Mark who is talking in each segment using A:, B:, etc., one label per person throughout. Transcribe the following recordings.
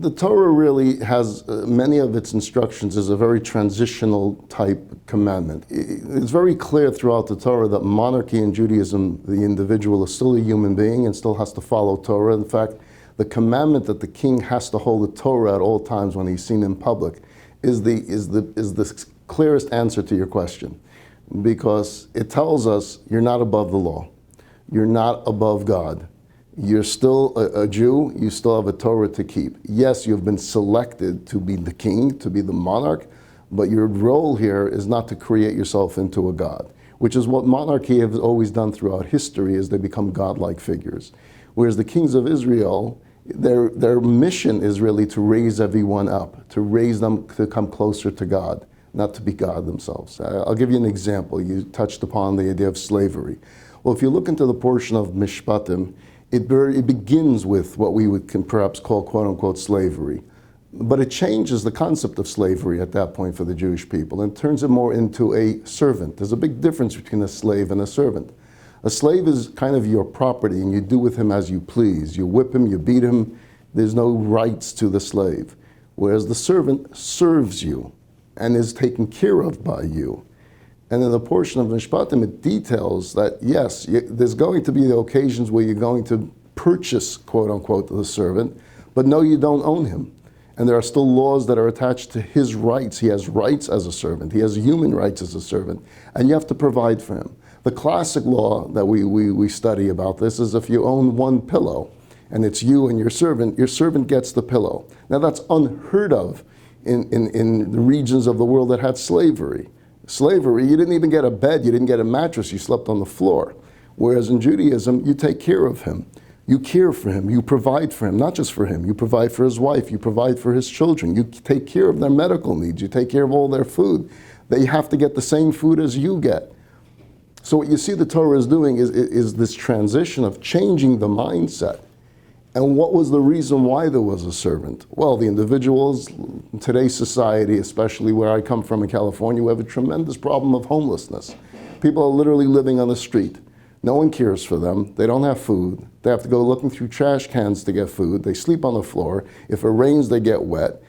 A: The Torah really has many of its instructions is a very transitional type commandment. It's very clear throughout the Torah that monarchy in Judaism, the individual is still a human being and still has to follow Torah. In fact, the commandment that the king has to hold the Torah at all times when he's seen in public is the clearest answer to your question, because it tells us you're not above the law, you're not above God. You're still a Jew, you still have a Torah to keep. Yes, you've been selected to be the king, to be the monarch, but your role here is not to create yourself into a god, which is what monarchy has always done throughout history, is they become godlike figures. Whereas the kings of Israel, their mission is really to raise everyone up, to raise them to come closer to God, not to be God themselves. I'll give you an example. You touched upon the idea of slavery. Well, if you look into the portion of Mishpatim, it begins with what we can perhaps call quote-unquote slavery. But it changes the concept of slavery at that point for the Jewish people and turns it more into a servant. There's a big difference between a slave and a servant. A slave is kind of your property and you do with him as you please. You whip him, you beat him, there's no rights to the slave. Whereas the servant serves you and is taken care of by you. And in the portion of Mishpatim, it details that, yes, there's going to be the occasions where you're going to purchase, quote unquote, the servant, but no, you don't own him. And there are still laws that are attached to his rights. He has rights as a servant. He has human rights as a servant. And you have to provide for him. The classic law that we study about this is if you own one pillow, and it's you and your servant gets the pillow. Now that's unheard of in the regions of the world that had slavery. Slavery, you didn't even get a bed, you didn't get a mattress, you slept on the floor. Whereas in Judaism, you take care of him. You care for him, you provide for him, not just for him, you provide for his wife, you provide for his children, you take care of their medical needs, you take care of all their food. They have to get the same food as you get. So what you see the Torah is doing is this transition of changing the mindset. And what was the reason why there was a servant? Well, the individuals in today's society, especially where I come from in California, we have a tremendous problem of homelessness. People are literally living on the street. No one cares for them. They don't have food. They have to go looking through trash cans to get food. They sleep on the floor. If it rains, they get wet.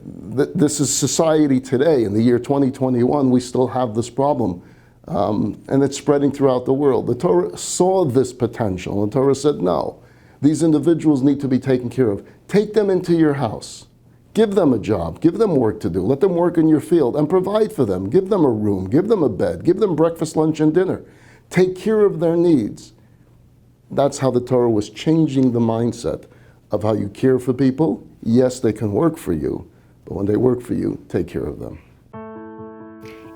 A: This is society today. In the year 2021, we still have this problem. And it's spreading throughout the world. The Torah saw this potential, and the Torah said, no. These individuals need to be taken care of. Take them into your house. Give them a job. Give them work to do. Let them work in your field and provide for them. Give them a room. Give them a bed. Give them breakfast, lunch, and dinner. Take care of their needs. That's how the Torah was changing the mindset of how you care for people. Yes, they can work for you, but when they work for you, take care of them.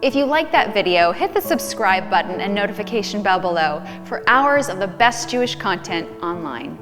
B: If you like that video, hit the subscribe button and notification bell below for hours of the best Jewish content online.